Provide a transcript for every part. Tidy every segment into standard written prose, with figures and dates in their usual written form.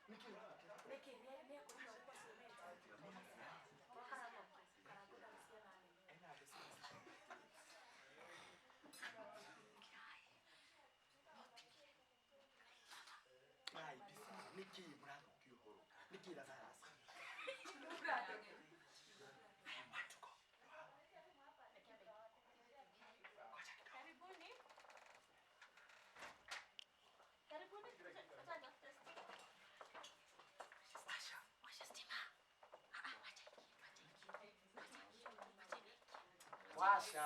Niki murago kiuhuru. Niki la sasa. Washa.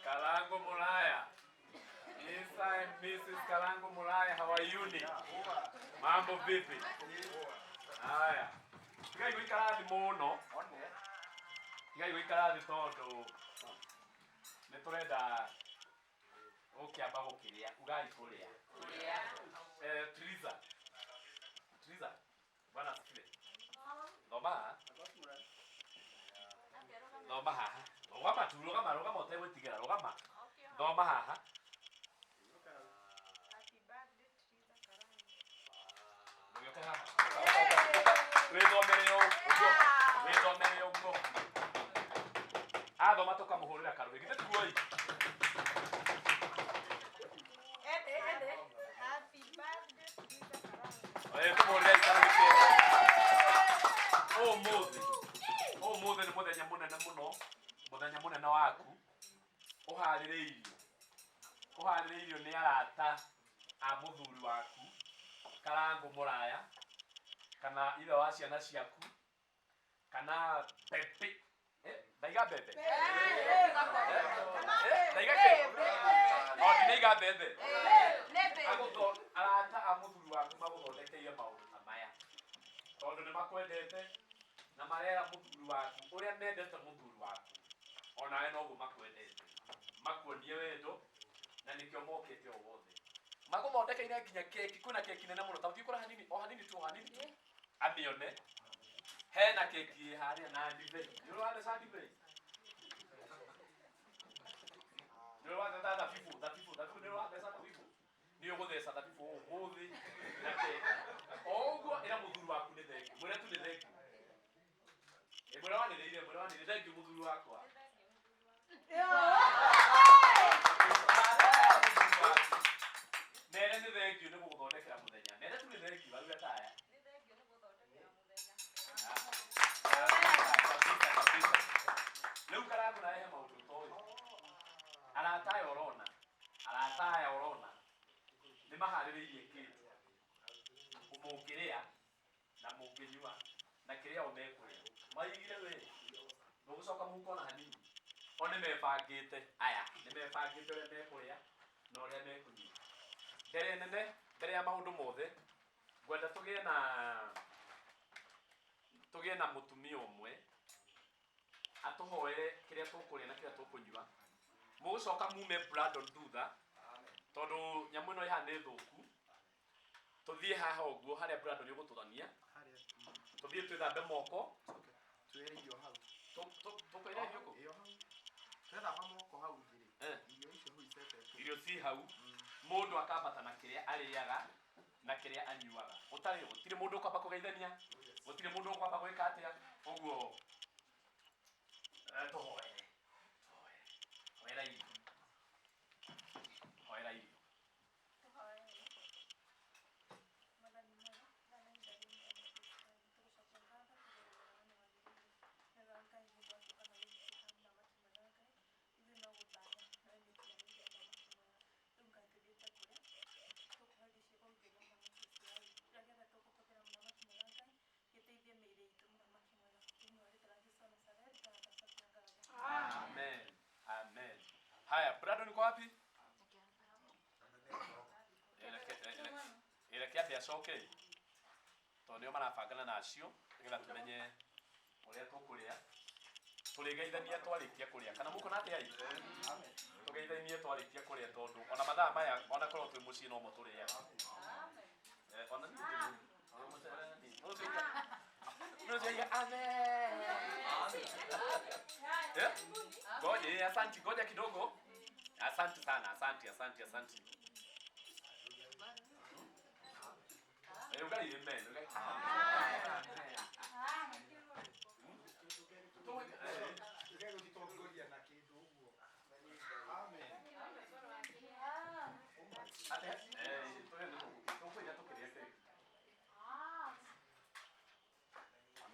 Kalango Mulaya. Mr. and Mrs. Kalango Mulaya, how are you? Mambo vipi? Haya. Kigai wikara di muno. Kigai wikara di todo. Netoreda okay ababo kiria. Ugai kuria. Triza. Triza. Bwana sikile. Noma. Noma ha. Rogama tu rogama otewe tigera rogama. Noma ha. Ado matoka muhurira karwe gite tuoi. Happy birthday to Karanga. Oye kumurira karwe ke. Oh mode ni mode nyamuna na muno. Mode nyamuna na waku. Uharire ni arata a muthuri waku. Kalango Mulaya. Kana ile wa ciana ciaku. Kana Pepe. Daiga Pepe. Daiga Pepe. Daiga Pepe. Agoto arata amuthuri waku maguthondekeire maundu ta maya. Tondu ni makwendete na marera muthuri waku uria mendete muthuri waku. Ona we no gumakwendete. Makuonie wendo na nikio mokete o wothe. Maguthondekeire nginya keki, kuna keki nene muno. Tathi kura hanini, o hanini tu hanini. Amione. Hena keki haria na ndive. Ndio wale sa ndive. Ndio wale dada fifu, ndio wale sa fifu. Ndio gothe sa fifu gothe na keki. Ogo era muthuru waku ne theki. Mwere tu ne theki. Ebora Mwananire thank you muthuri wakwa. Nene ni thank you ni guguthondekera muthenya. Nene tu ni thank you aruga taya. Leo kara kuna yeye maundu toyo. Arataya orona. Ni mahariririe kitu. Umukiria na mukinyua na kiria umekuria. Maigire we. Nugucoka mukona hanini. One mebangite aya, ni mebangite ore mekuria na ore mekunyua. Ndere nene, ndere ya maundu mothe. Gwenda tugie na mutumia umwe atuhoere kiria tukuria na kiria tukunyua. Mugucoka mume Brandon Dutha tondu nyamu ino ihana thuku. Tuthie haha uguo haria Brandon ugututhania. Tuthie twithambe moko. Tuere irio hau. Tukoira irio ko? Iyo hau. Twethamba moko hau ngiri. Irio icio hu icete. Irio si hau. Mundu akambata na kiria ariaga na kiria anyuaga. Gutire mundu ukwamba kugeithania. Gutire mundu ukwamba gwika atia. Uguo tuhoere. Hoera irio. Amen. Haya, Brandon uko wapi? Elekea biacoke. Tondio marabangana nacio, nigetha tumenye uria tukuria. Tuligeithania twarikia kuria. Kana muko nate ai? Amen. Tugeithanie twarikia kuria tondu ona mathaa maya ona korwo twi mucii no mo turia. Amen. Ona ni. Amen. Ngoja, asante, ngoja kidogo. Asante sana, asante. Ugali amen.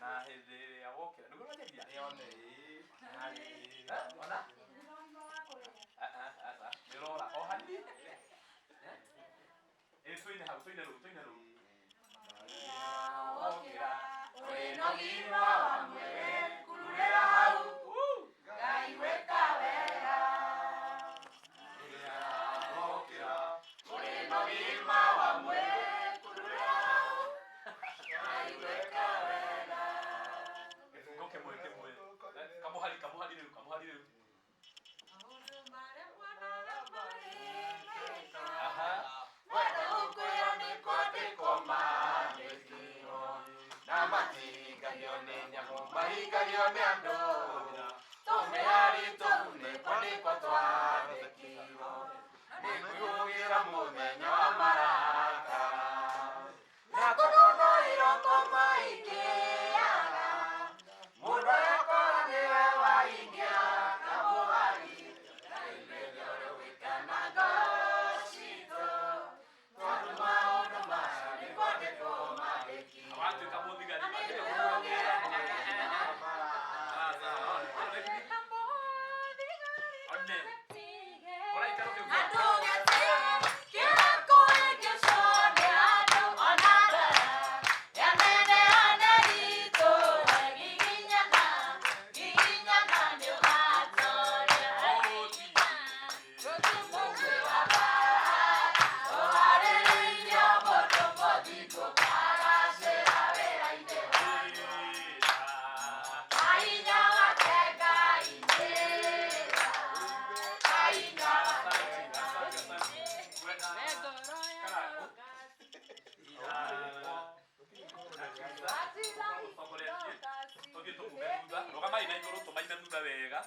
Na hede ya wokera. Nuko waje bia. Ona? Nirora. Oh hadi. Tuine hau, tuine ru. Wokera. Weno gima wamwe. Kurera hau. Gai weka wera. Wokera. Weno gima wamwe. Kurera hau. Gai weka wera. Ngoke mwe. Kamuhali leo. Roga mai na iguru tumaina thutha wega.